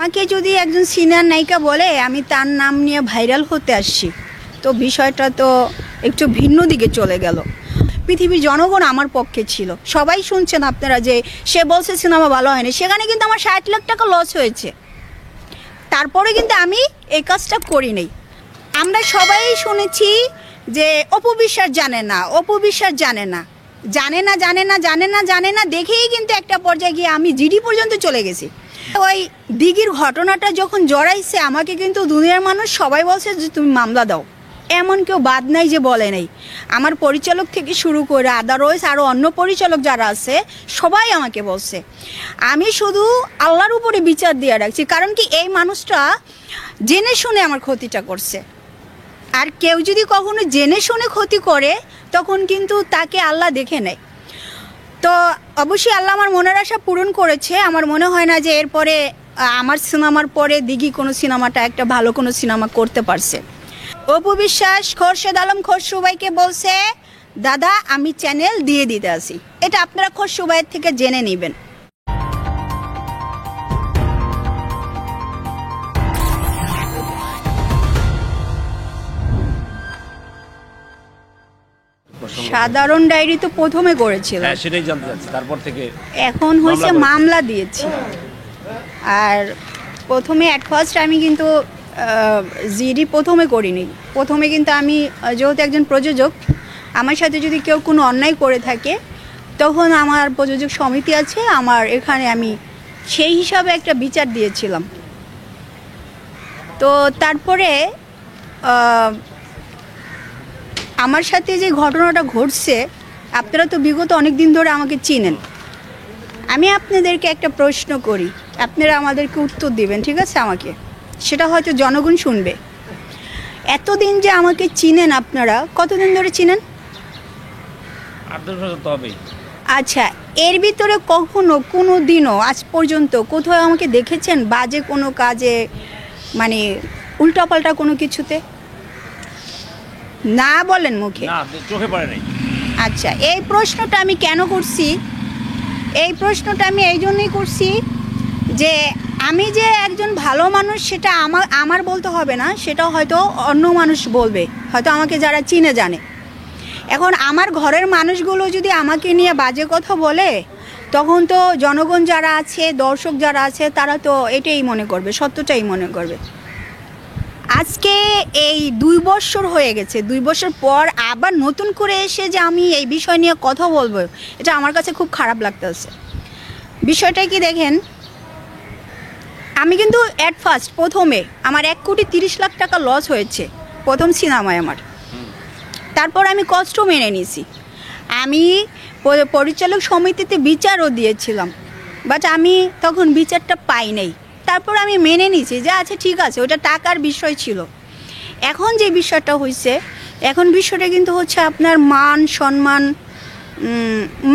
আমাকে যদি একজন সিনিয়র নায়িকা বলে আমি তার নাম নিয়ে ভাইরাল হতে আসছি, তো বিষয়টা তো একটু ভিন্ন দিকে চলে গেল। পৃথিবীর জনগণ আমার পক্ষে ছিল, সবাই শুনছেন আপনারা যে সে বলছে সিনেমা ভালো হয়নি, সেখানে কিন্তু আমার 60 লাখ টাকা লস হয়েছে। তারপরে কিন্তু আমি এই কাজটা করি নাই। আমরা সবাই শুনেছি যে অপু বিশ্বাস জানে না, অপু বিশ্বাস জানে না, জানে না জানে না জানে না জানে না দেখেই কিন্তু একটা পর্যায়ে গিয়ে আমি জিডি পর্যন্ত চলে গেছি। ওই দিঘির ঘটনাটা যখন জড়াইছে আমাকে কিন্তু দুনিয়ার মানুষ সবাই বলছে যে তুমি মামলা দাও, এমন কেউ বাদ নাই যে বলে নাই। আমার পরিচালক থেকে শুরু করে আদারওয়াইজ আরও অন্য পরিচালক যারা আছে সবাই আমাকে বলছে। আমি শুধু আল্লাহর উপরে বিচার দিয়ে রাখছি, কারণ কি এই মানুষটা জেনে শুনে আমার ক্ষতিটা করছে। আর কেউ যদি কখনো জেনে শুনে ক্ষতি করে তখন কিন্তু তাকে আল্লাহ দেখে নেয়। তো অবশ্যই আল্লাহ আমার মনের আশা পূরণ করেছে। আমার মনে হয় না যে এরপরে আমার সিনেমার পরে দিঘি কোনো সিনেমাটা একটা ভালো কোনো সিনেমা করতে পারছে। অপু বিশ্বাস খোরশেদ আলম খসরু ভাইকে বলছে, দাদা আমি চ্যানেল দিয়ে দিতে আসি। এটা আপনারা খসরু ভাইয়ের থেকে জেনে নেবেন। সাধারণ ডায়েরি তো প্রথমে করেছিল, সেটাই জানতে চাচ্ছি, তারপর থেকে এখন হয়েছে মামলা দিয়েছি। আর প্রথমে অ্যাট ফার্স্ট আমি কিন্তু জিডি প্রথমে করিনি। প্রথমে কিন্তু আমি যেহেতু একজন প্রযোজক, আমার সাথে যদি কেউ কোনো অন্যায় করে থাকে তখন আমার প্রযোজক সমিতি আছে, আমার এখানে আমি সেই হিসাবে একটা বিচার দিয়েছিলাম। তো তারপরে আমার সাথে যে ঘটনাটা ঘটছে, আপনারা তো বিগত অনেক দিন ধরে আমাকে চিনেন। আমি আপনাদেরকে একটা প্রশ্ন করি, আপনারা আমাদেরকে উত্তর দিবেন, ঠিক আছে? আমাকে সেটা হয়তো জনগণ শুনবে। এতদিন যে আমাকে চিনেন, আপনারা কতদিন ধরে চিনেন? 8-10 বছর তো হবেই। আচ্ছা, এর ভিতরে কখনো কোনো দিনও আজ পর্যন্ত কোথাও আমাকে দেখেছেন বাজে কোনো কাজে, মানে উল্টাপাল্টা কোনো কিছুতে? না বলেন মুখে। না, চোখে পড়ে নাই। আচ্ছা, এই প্রশ্নটা আমি কেন করছি? এই প্রশ্নটা আমি এই জন্যই করছি যে আমি যে একজন ভালো মানুষ সেটা আমার বলতে হবে না, সেটা হয়তো অন্য মানুষ বলবে, হয়তো আমাকে যারা চিনে জানে। এখন আমার ঘরের মানুষগুলো যদি আমাকে নিয়ে বাজে কথা বলে তখন তো জনগণ যারা আছে, দর্শক যারা আছে, তারা তো এটাই মনে করবে, সত্যটাই মনে করবে। আজকে এই 2 বছর হয়ে গেছে, 2 বছর পর আবার নতুন করে এসে যে আমি এই বিষয় নিয়ে কথা বলবো, এটা আমার কাছে খুব খারাপ লাগতেছে। বিষয়টা কি দেখেন, আমি কিন্তু অ্যাট ফার্স্ট প্রথমে আমার 1,30,00,000 টাকা লস হয়েছে প্রথম সিনেমায় আমার। তারপর আমি কষ্ট মেনে নিয়েছি। আমি পরিচালক সমিতিতে বিচারও দিয়েছিলাম, বাট আমি তখন বিচারটা পাই নাই। তারপর আমি মেনে নিয়েছি যে আচ্ছা ঠিক আছে, ওটা টাকার বিষয় ছিল। এখন যে বিষয়টা হয়েছে, এখন বিষয়টা কিন্তু হচ্ছে আপনার মান সম্মান,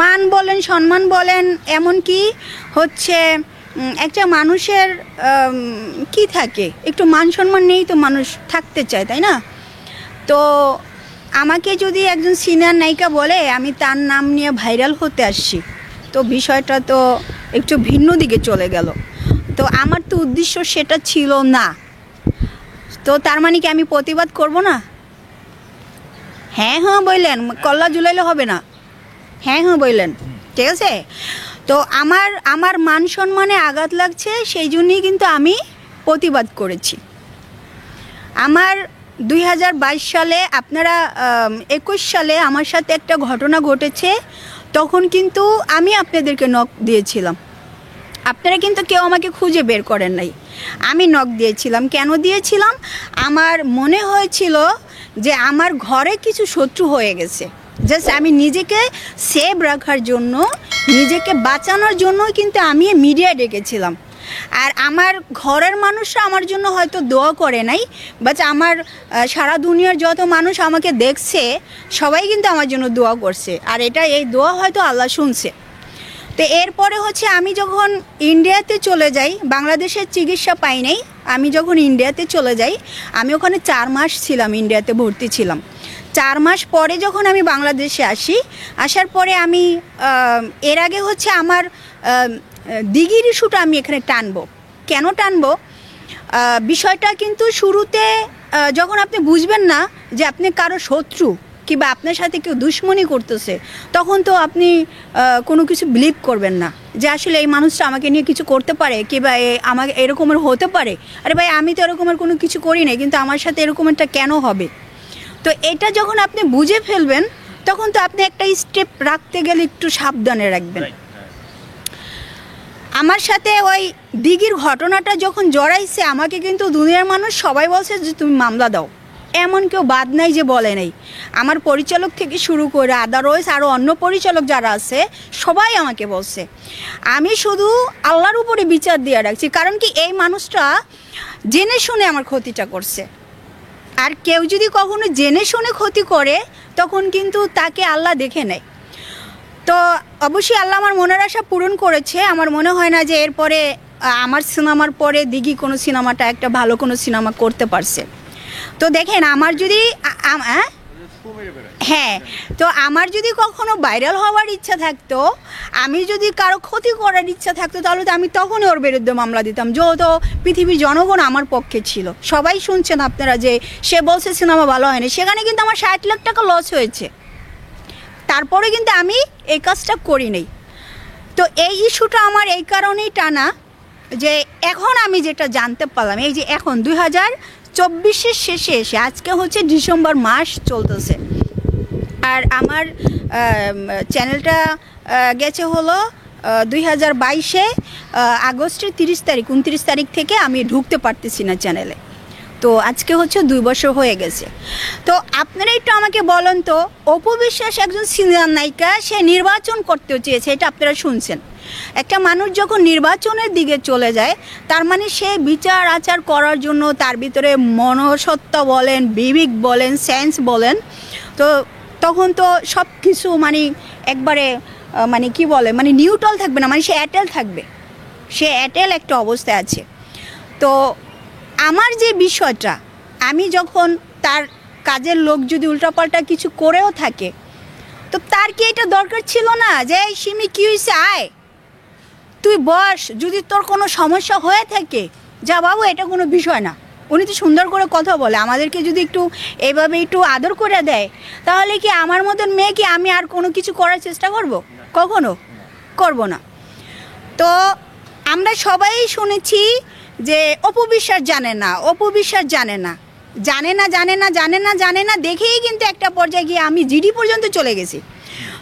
মান বলেন সম্মান বলেন, এমনকি হচ্ছে একটা মানুষের কি থাকে, একটু মান সম্মান নেই তো মানুষ থাকতে চায়, তাই না? তো আমাকে যদি একজন সিনিয়র নায়িকা বলে আমি তার নাম নিয়ে ভাইরাল হতে আসছি, তো বিষয়টা তো একটু ভিন্ন দিকে চলে গেল। তো আমার তো উদ্দেশ্য সেটা ছিল না। তো তার মানে কি আমি প্রতিবাদ করব না? হ্যাঁ হ্যাঁ বললেন, কল্লা জুলাইলে হবে না। হ্যাঁ হ্যাঁ বললেন, ঠিক আছে? তো আমার মান সম্মানে আঘাত লাগছে, সেই জন্যই কিন্তু আমি প্রতিবাদ করেছি। আমার 2022 সালে, আপনারা 21 সালে আমার সাথে একটা ঘটনা ঘটেছে, তখন কিন্তু আমি আপনাদেরকে নক দিয়েছিলাম। আপনারা কিন্তু কেউ আমাকে খুঁজে বের করেন নাই, আমি নক দিয়েছিলাম। কেন দিয়েছিলাম? আমার মনে হয়েছিল যে আমার ঘরে কিছু শত্রু হয়ে গেছে, জাস্ট আমি নিজেকে সেভ রাখার জন্য, নিজেকে বাঁচানোর জন্য কিন্তু আমি মিডিয়ায় ডেকেছিলাম। আর আমার ঘরের মানুষরা আমার জন্য হয়তো দোয়া করে নাই, বাট আমার সারা দুনিয়ার যত মানুষ আমাকে দেখছে সবাই কিন্তু আমার জন্য দোয়া করছে, আর এই দোয়া হয়তো আল্লাহ শুনছে। তো এরপরে হচ্ছে আমি যখন ইন্ডিয়াতে চলে যাই, বাংলাদেশের চিকিৎসা পাই নাই, আমি যখন ইন্ডিয়াতে চলে যাই, আমি ওখানে 4 মাস ছিলাম, ইন্ডিয়াতে ভর্তি ছিলাম। 4 মাস পরে যখন আমি বাংলাদেশে আসি, আসার পরে আমি এর আগে হচ্ছে আমার দিঘির ইস্যুটা আমি এখানে টানবো, কেন টানবো, বিষয়টা কিন্তু শুরুতে যখন আপনি বুঝবেন না যে আপনি কারো শত্রু কিংবা আপনার সাথে কেউ দুশ্মনী করতেছে, তখন তো আপনি কোনো কিছু বিলিভ করবেন না যে আসলে এই মানুষটা আমাকে নিয়ে কিছু করতে পারে কিংবা আমাকে এরকমের হতে পারে। আরে ভাই, আমি তো এরকমের কোনো কিছু করি না, কিন্তু আমার সাথে এরকমেরটা কেন হবে? তো এটা যখন আপনি বুঝে ফেলবেন, তখন তো আপনি একটা স্টেপ রাখতে গেলে একটু সাবধানে রাখবেন। আমার সাথে ওই দিঘির ঘটনাটা যখন জড়াইছে, আমাকে কিন্তু দুনিয়ার মানুষ সবাই বলছে যে তুমি মামলা দাও, এমন কেউ বাদ নাই যে বলে নাই। আমার পরিচালক থেকে শুরু করে আদারওয়াইজ আরও অন্য পরিচালক যারা আছে সবাই আমাকে বলছে। আমি শুধু আল্লাহর উপরে বিচার দিয়ে রাখছি, কারণ কি এই মানুষটা জেনে শুনে আমার ক্ষতিটা করছে। আর কেউ যদি কখনো জেনে শুনে ক্ষতি করে, তখন কিন্তু তাকে আল্লাহ দেখে নেয়। তো অবশ্যই আল্লাহ আমার মনের আশা পূরণ করেছে। আমার মনে হয় না যে এরপরে আমার সিনেমার পরে দিঘি কোনো সিনেমাটা একটা ভালো কোনো সিনেমা করতে পারছে। তো দেখেন, আমার যদি হ্যাঁ, তো আমার যদি কখনো ভাইরাল হওয়ার ইচ্ছা থাকতো, আমি যদি কারো ক্ষতি করার ইচ্ছা থাকতো, তাহলে তো আমি তখনই ওর বিরুদ্ধে মামলা দিতাম, যেহেতু পৃথিবীর জনগণ আমার পক্ষে ছিল। সবাই শুনছেন আপনারা যে সে বলছে সিনেমা ভালো হয়নি, সেখানে কিন্তু আমার 60 লাখ টাকা লস হয়েছে, তারপরে কিন্তু আমি এই কাজটা করি নাই। তো এই ইস্যুটা আমার এই কারণেই টানা যে এখন আমি যেটা জানতে পারলাম, এই যে এখন 2024-এর শেষে এসে আজকে হচ্ছে ডিসেম্বর মাস চলতেছে, আর আমার চ্যানেলটা গেছে হলো 2022-এ আগস্টের 29 তারিখ থেকে আমি ঢুকতে পারতেছি না চ্যানেলে। তো আজকে হচ্ছে 2 বছর হয়ে গেছে। তো আপনারা একটু আমাকে বলেন তো, অপু বিশ্বাস একজন সিনিয়র নায়িকা, সে নির্বাচন করতে চেয়েছে, এটা আপনারা শুনছেন। একটা মানুষ যখন নির্বাচনের দিকে চলে যায়, তার মানে সে বিচার আচার করার জন্য তার ভিতরে মনসত্ত্ব বলেন, বিবেক বলেন, সেন্স বলেন, তো তখন তো সব কিছু মানে একবারে মানে কি বলে, মানে নিউট্রাল থাকবে না, মানে সে অ্যাটেল থাকবে, সে অ্যাটেল একটা অবস্থায় আছে। তো আমার যে বিষয়টা, আমি যখন তার কাজের লোক যদি উল্টাপাল্টা কিছু করেও থাকে, তো তার কি এটা দরকার ছিল না যে এই সিমি কী হয়েছে, আয় তুই বস, যদি তোর কোনো সমস্যা হয়ে থাকে যা বাবু, এটা কোনো বিষয় না। উনি তো সুন্দর করে কথা বলে, আমাদেরকে যদি একটু এইভাবে একটু আদর করে দেয়, তাহলে কি আমার মতন মেয়ে কি আমি আর কোনো কিছু করার চেষ্টা করব? কখনো করব না। তো আমরা সবাই শুনেছি যে অপু বিশ্বাস জানে না, অপু বিশ্বাস জানে না, জানে না জানে না জানে না জানে না দেখেই কিন্তু একটা পর্যায়ে গিয়ে আমি জিডি পর্যন্ত চলে গেছি।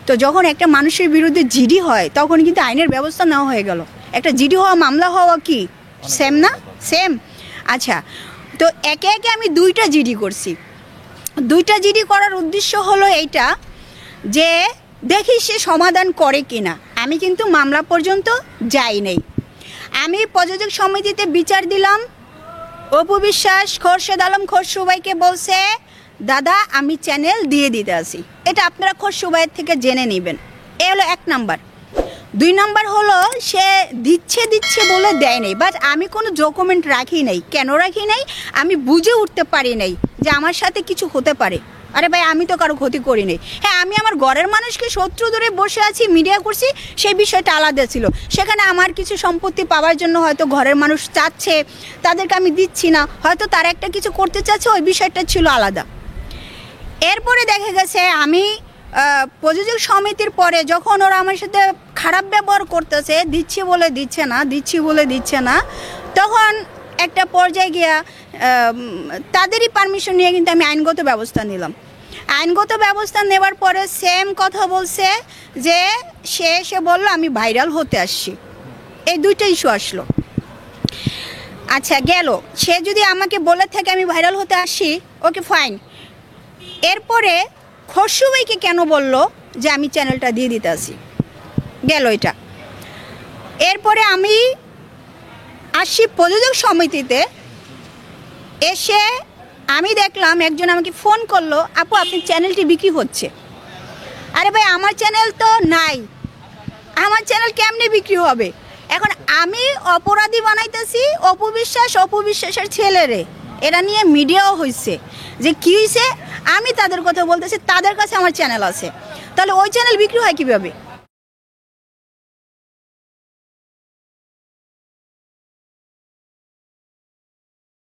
তো যখন একটা মানুষের বিরুদ্ধে জিডি হয়, তখন কিন্তু আইনের ব্যবস্থা নেওয়া হয়ে গেল। একটা জিডি হওয়া, মামলা হওয়া কি সেম না? সেম। আচ্ছা, তো একে একে আমি 2টা জিডি করছি। 2টা জিডি করার উদ্দেশ্য হলো এইটা যে দেখি সে সমাধান করে কিনা। আমি কিন্তু মামলা পর্যন্ত যাই নাই। আমি প্রযোজক সমিতিতে বিচার দিলাম, অপু বিশ্বাস খোরশেদ আলম খসরু ভাইকে বলছে, দাদা আমি চ্যানেল দিয়ে দিতে আসি। এটা আপনারা খসরু ভাইয়ের থেকে জেনে নেবেন। এ হলো 1 নাম্বার। 2 নাম্বার হলো সে দিচ্ছে বলে দেয় নাই, বাট আমি কোনো ডকুমেন্ট রাখি নাই। কেন রাখি নাই? আমি বুঝে উঠতে পারি নাই যে আমার সাথে কিছু হতে পারে। আরে ভাই, আমি তো কারো ক্ষতি করি নাই। হ্যাঁ, আমি আমার ঘরের মানুষকে শত্রু ধরে বসে আছি, মিডিয়া করছি, সেই বিষয়টা আলাদা ছিল। সেখানে আমার কিছু সম্পত্তি পাওয়ার জন্য হয়তো ঘরের মানুষ চাচ্ছে, তাদেরকে আমি দিচ্ছি না, হয়তো তারা একটা কিছু করতে চাচ্ছে, ওই বিষয়টা ছিল আলাদা। এরপরে দেখা গেছে আমি প্রযোজক সমিতির পরে যখন ওরা আমার সাথে খারাপ ব্যবহার করতেছে, দিচ্ছি বলে দিচ্ছে না, দিচ্ছি বলে দিচ্ছে না, তখন একটা পর্যায়ে গিয়া তাদেরই পারমিশন নিয়ে কিন্তু আমি আইনগত ব্যবস্থা নিলাম। আইনগত ব্যবস্থা নেওয়ার পরে সেম কথা বলছে যে সে এসে বললো আমি ভাইরাল হতে আসছি। এই 2টা ইস্যু আসলো। আচ্ছা, গেল। সে যদি আমাকে বলে থাকে আমি ভাইরাল হতে আসি, ওকে ফাইন। এরপরে খসরু ভাইকে কেন বললো যে আমি চ্যানেলটা দিয়ে দিতে আসি, গেল এটা। এরপরে আমি আসি প্রযোজক সমিতিতে। এসে আমি দেখলাম একজন আমাকে ফোন করলো, আপু আপনার চ্যানেলটি বিক্রি হচ্ছে। আরে ভাই, আমার চ্যানেল তো নাই, আমার চ্যানেল কেমনে বিক্রি হবে? এখন আমি অপরাধী বানাইতেছি অপু বিশ্বাসের ছেলেরে। এরা নিয়ে মিডিয়াও হয়েছে যে কী হয়েছে, আমি তাদের কথা বলতেছি, তাদের কাছে আমার চ্যানেল আছে, তাহলে ওই চ্যানেল বিক্রি হয় কীভাবে?